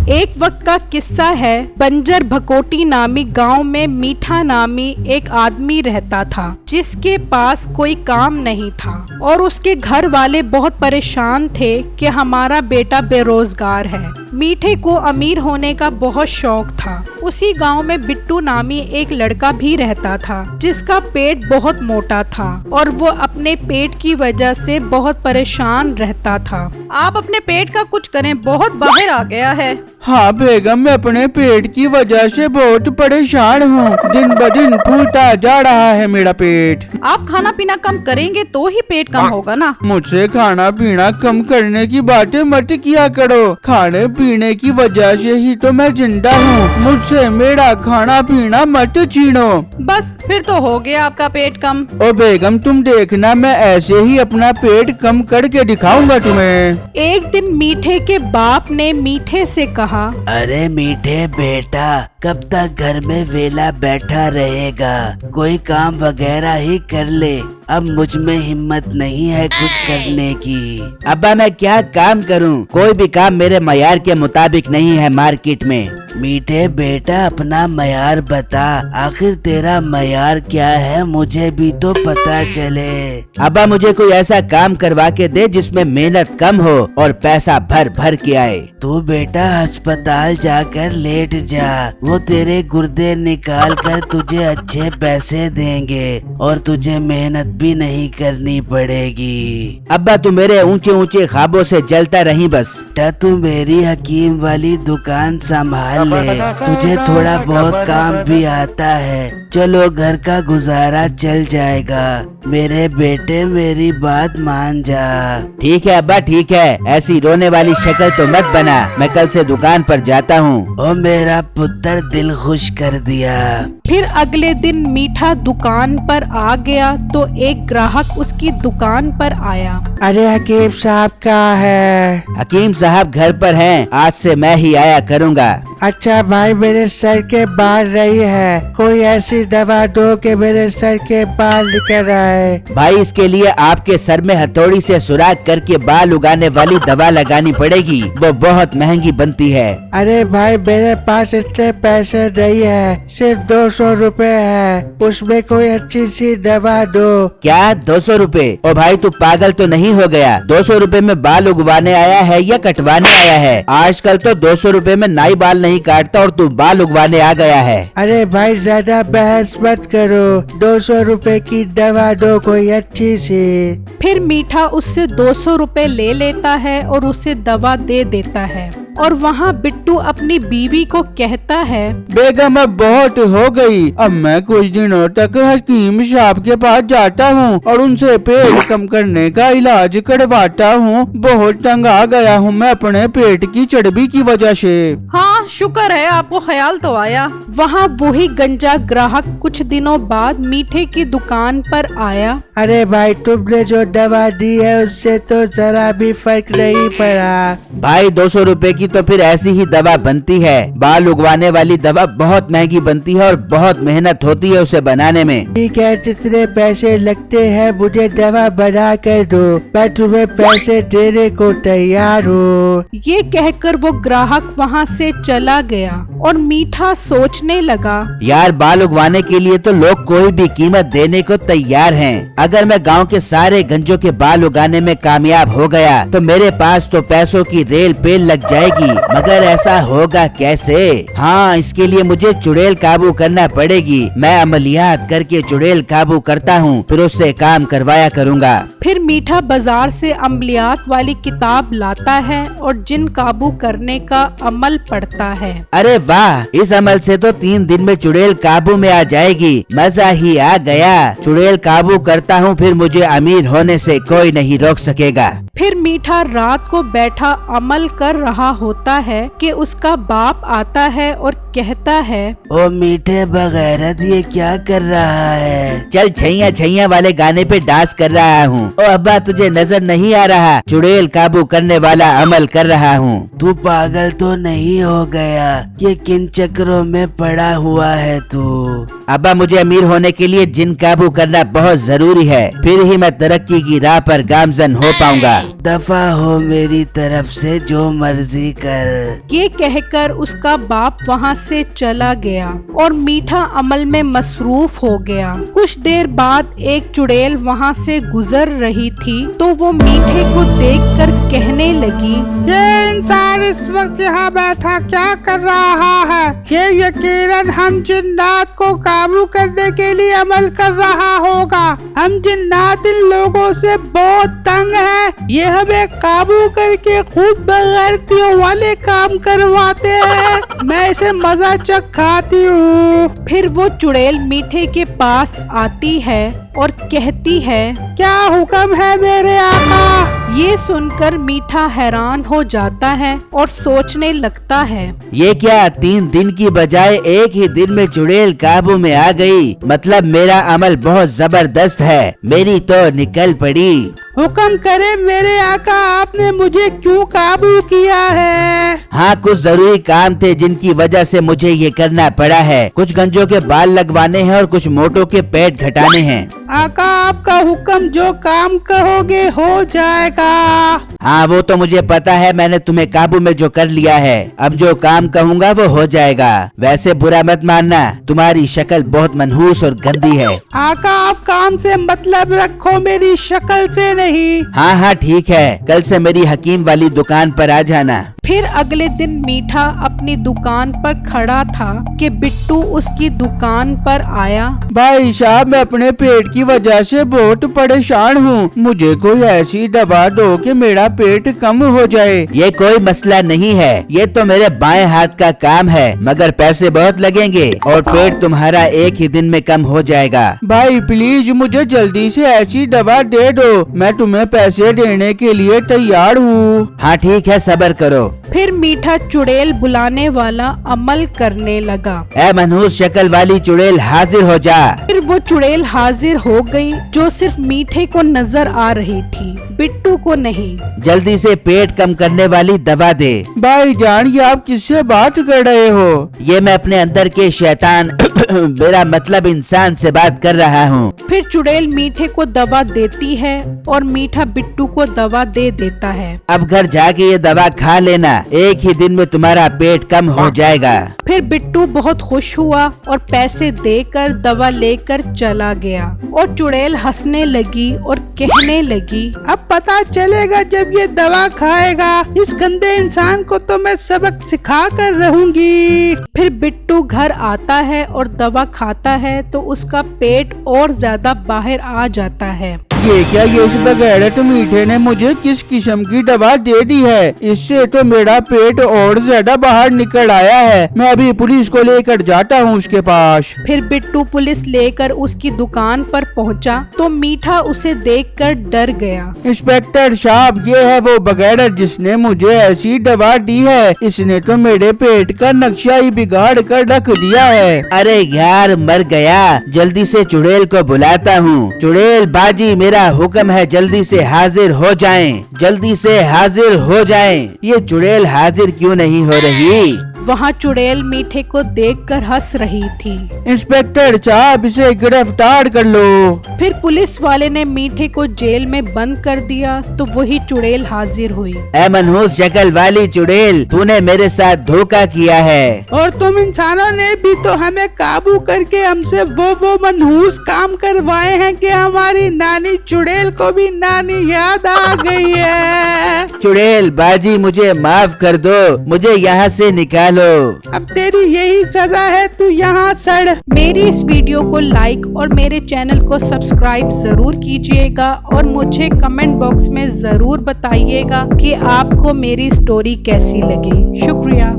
एक वक्त का किस्सा है। बंजर भकोटी नामी गांव में मीठा नामी एक आदमी रहता था, जिसके पास कोई काम नहीं था और उसके घर वाले बहुत परेशान थे कि हमारा बेटा बेरोजगार है। मीठे को अमीर होने का बहुत शौक था। उसी गांव में बिट्टू नामी एक लड़का भी रहता था, जिसका पेट बहुत मोटा था और वो अपने पेट की वजह से बहुत परेशान रहता था। आप अपने पेट का कुछ करें, बहुत बाहर आ गया है। हाँ बेगम, मैं अपने पेट की वजह से बहुत परेशान हूँ। दिन ब दिन फूलता जा रहा है मेरा पेट। आप खाना पीना कम करेंगे तो ही पेट कम होगा ना। मुझसे खाना पीना कम करने की बातें मत किया करो। खाने पीने की वजह से ही तो मैं जिंदा हूँ। मुझसे मेरा खाना पीना मत छीनो। बस फिर तो हो गया आपका पेट कम। ओ बेगम, तुम देखना, मैं ऐसे ही अपना पेट कम करके दिखाऊंगा तुम्हें। एक दिन मीठे के बाप ने मीठे से कहा, अरे मीठे बेटा, कब तक घर में वेला बैठा रहेगा? कोई काम वगैरह ही कर ले। अब मुझ में हिम्मत नहीं है कुछ करने की। अब्बा मैं क्या काम करूं? कोई भी काम मेरे मयार के मुताबिक नहीं है मार्केट में। मीठे बेटा, अपना मयार बता। आखिर तेरा मयार क्या है, मुझे भी तो पता चले। अब्बा मुझे कोई ऐसा काम करवा के दे जिसमें मेहनत कम हो और पैसा भर भर के आए। तू बेटा अस्पताल जाकर लेट जा, वो तेरे गुर्दे निकाल कर तुझे अच्छे पैसे देंगे और तुझे मेहनत भी नहीं करनी पड़ेगी। अब्बा तू मेरे ऊंचे ऊंचे ख्वाबों से जलता रही बस। तू मेरी हकीम वाली दुकान संभाल ले, तुझे थोड़ा बहुत काम भी आता है। चलो घर का गुजारा चल जाएगा। मेरे बेटे मेरी बात मान जा। ठीक है अब्बा ठीक है, ऐसी रोने वाली शक्ल तो मत बना। मैं कल से दुकान पर जाता हूँ। ओ मेरा पुत्र, दिल खुश कर दिया। फिर अगले दिन मीठा दुकान पर आ गया तो एक ग्राहक उसकी दुकान पर आया। अरे हकीम साहब कहाँ है? हकीम साहब घर पर हैं, आज से मैं ही आया करूँगा। अच्छा भाई, मेरे सर के बाल रही है, कोई ऐसी दवा दो कि मेरे सर के बाल निकल आए। भाई इसके लिए आपके सर में हथौड़ी से सुराख करके बाल उगाने वाली दवा लगानी पड़ेगी, वो बहुत महंगी बनती है। अरे भाई, मेरे पास इतने पैसे नहीं है, सिर्फ 200 रुपए है, उसमें कोई अच्छी सी दवा दो। क्या 200 रुपए? ओ भाई तू पागल तो नहीं हो गया? 200 रुपए में बाल उगवाने आया है या कटवाने आया है? आजकल तो 200 रुपए में नाई बाल नहीं काटता और तू बाल उगवाने आ गया है। अरे भाई ज्यादा बहस मत करो, 200 रुपए की दवा दो कोई अच्छी सी। फिर मीठा उससे 200 रुपए ले लेता है और उसे दवा दे देता है। और वहाँ बिट्टू अपनी बीवी को कहता है, बेगम अब बहुत हो गई, अब मैं कुछ दिनों तक हकीम साहब के पास जाता हूँ और उनसे पेट कम करने का इलाज करवाता हूँ। बहुत तंग आ गया हूँ मैं अपने पेट की चर्बी की वजह से। हाँ शुक्र है आपको ख्याल तो आया। वहाँ वही गंजा ग्राहक कुछ दिनों बाद मीठे की दुकान पर आया। अरे भाई, तुमने जो दवा दी है उससे तो जरा भी फर्क नहीं पड़ा। भाई 200 रुपए की तो फिर ऐसी ही दवा बनती है। बाल उगवाने वाली दवा बहुत महंगी बनती है और बहुत मेहनत होती है उसे बनाने में। ठीक है, जितने पैसे लगते हैं मुझे दवा बना कर दो, मैं तुम्हें पैसे देने को तैयार हूँ। ये कहकर वो ग्राहक वहाँ से चला गया और मीठा सोचने लगा, यार बाल उगवाने के लिए तो लोग कोई भी कीमत देने को तैयार हैं। अगर मैं गांव के सारे गंजों के बाल उगाने में कामयाब हो गया तो मेरे पास तो पैसों की रेल पेल लग जाएगी, मगर ऐसा होगा कैसे? हाँ, इसके लिए मुझे चुड़ैल काबू करना पड़ेगी। मैं अमलियात करके चुड़ैल काबू करता हूँ, फिर उससे काम करवाया करूँगा। फिर मीठा बाजार से अमलियात वाली किताब लाता है और जिन काबू करने का अमल पढ़ता है। अरे वाह, इस अमल से तो 3 दिन में चुड़ैल काबू में आ जाएगी। मजा ही आ गया। चुड़ैल काबू करता हूँ, फिर मुझे अमीर होने से कोई नहीं रोक सकेगा। फिर मीठा रात को बैठा अमल कर रहा होता है कि उसका बाप आता है और कहता है, ओ मीठे बगैरत, ये क्या कर रहा है? चल छैया छैया वाले गाने पे डांस कर रहा हूँ। ओ अब्बा तुझे नजर नहीं आ रहा? चुड़ैल काबू करने वाला अमल कर रहा हूँ। तू पागल तो नहीं हो गया? ये किन चक्रों में पड़ा हुआ है तू? अब्बा मुझे अमीर होने के लिए जिन काबू करना बहुत जरूरी है, फिर ही मैं तरक्की की राह पर गामजन हो पाऊंगा। दफा हो मेरी तरफ से, जो मर्जी जल्दी कर। ये कहकर उसका बाप वहाँ से चला गया और मीठा अमल में मसरूफ हो गया। कुछ देर बाद एक चुड़ैल वहाँ से गुजर रही थी तो वो मीठे को देखकर कहने लगी, ये इंसान इस वक्त यहाँ बैठा क्या कर रहा है? ये यकीनन हम जिन्नात को काबू करने के लिए अमल कर रहा होगा। हम जिन्नात इन लोगों से बहुत तंग हैं। ये हमें काबू करके खूब बेगैरतियों वाले काम करवाते हैं। मैं इसे मजा चखाती हूँ। फिर वो चुड़ैल मीठे के पास आती है और कहती है, क्या हुक्म है मेरे आका? ये सुनकर मीठा हैरान हो जाता है और सोचने लगता है, ये क्या 3 दिन की बजाय एक ही दिन में चुड़ैल काबू में आ गई? मतलब मेरा अमल बहुत जबरदस्त है। मेरी तो निकल पड़ी। हुक्म करे मेरे आका, आपने मुझे क्यों काबू किया है? हाँ, कुछ जरूरी काम थे जिनकी वजह से मुझे ये करना पड़ा है। कुछ गंजों के बाल लगवाने हैं और कुछ मोटों के पेट घटाने हैं। आका, आपका हुक्म, जो काम कहोगे हो जाएगा। हाँ, वो तो मुझे पता है। मैंने तुम्हें काबू में जो कर लिया है, अब जो काम कहूँगा वो हो जाएगा। वैसे बुरा मत मानना, तुम्हारी शक्ल बहुत मनहूस और गंदी है। आका, आप काम से मतलब रखो, मेरी शक्ल से नहीं। हाँ हाँ ठीक है, कल से मेरी हकीम वाली दुकान पर आ जाना। फिर अगले दिन मीठा अपनी दुकान पर खड़ा था कि बिट्टू उसकी दुकान पर आया। भाई साहब, मैं अपने पेट की वजह से बहुत परेशान हूँ। मुझे कोई ऐसी दवा दो कि मेरा पेट कम हो जाए। ये कोई मसला नहीं है, ये तो मेरे बाएं हाथ का काम है, मगर पैसे बहुत लगेंगे और पेट तुम्हारा एक ही दिन में कम हो जाएगा। भाई प्लीज मुझे जल्दी से ऐसी दवा दे दो, मैं तुम्हें पैसे देने के लिए तैयार हूँ। हाँ ठीक है, सब्र करो। फिर मीठा चुड़ैल बुलाने वाला अमल करने लगा। ए मनहूस शक्ल वाली चुड़ैल, हाजिर हो जा। फिर वो चुड़ैल हाजिर हो गई, जो सिर्फ मीठे को नजर आ रही थी, बिट्टू को नहीं। जल्दी से पेट कम करने वाली दवा दे। भाई जान, ये आप किससे बात कर रहे हो? ये मैं अपने अंदर के शैतान मेरा मतलब इंसान से बात कर रहा हूँ। फिर चुड़ैल मीठे को दवा देती है और मीठा बिट्टू को दवा दे देता है। अब घर जाके ये दवा खा लेना, एक ही दिन में तुम्हारा पेट कम हो जाएगा। फिर बिट्टू बहुत खुश हुआ और पैसे देकर दवा लेकर चला गया और चुड़ैल हंसने लगी और कहने लगी, अब पता चलेगा जब ये दवा खाएगा। इस गंदे इंसान को तो मैं सबक सिखा कर रहूंगी। फिर बिट्टू घर आता है और दवा खाता है तो उसका पेट और ज्यादा बाहर आ जाता है। ये क्या, ये इस बगैरत मीठे ने मुझे किस किस्म की दवा दे दी है? इससे तो मेरा पेट और ज्यादा बाहर निकल आया है। मैं अभी पुलिस को लेकर जाता हूँ उसके पास। फिर बिट्टू पुलिस लेकर उसकी दुकान पर पहुँचा तो मीठा उसे देखकर डर गया। इंस्पेक्टर साहब, ये है वो बगैरत जिसने मुझे ऐसी दवा दी है। इसने तो मेरे पेट का नक्शा ही बिगाड़ कर रख दिया है। अरे यार, मर गया। जल्दी से चुड़ैल को बुलाता हूँ। चुड़ैल बाजी, मेरा हुक्म है, जल्दी से हाजिर हो जाएं, जल्दी से हाजिर हो जाएं। ये चुड़ैल हाजिर क्यों नहीं हो रही? वहाँ चुड़ैल मीठे को देखकर हंस रही थी। इंस्पेक्टर साहब, इसे गिरफ्तार कर लो। फिर पुलिस वाले ने मीठे को जेल में बंद कर दिया तो वही चुड़ैल हाजिर हुई। ए मनहूस शक्ल वाली चुड़ैल, तूने मेरे साथ धोखा किया है। और तुम इंसानों ने भी तो हमें काबू करके हमसे वो मनहूस काम करवाए हैं कि हमारी नानी चुड़ैल को भी नानी याद आ गई है। चुड़ैल बाजी, मुझे माफ कर दो, मुझे यहाँ से निकालो। अब तेरी यही सजा है, तू यहाँ सड़। मेरी इस वीडियो को लाइक और मेरे चैनल को सब्सक्राइब जरूर कीजिएगा और मुझे कमेंट बॉक्स में जरूर बताइएगा कि आपको मेरी स्टोरी कैसी लगी। शुक्रिया।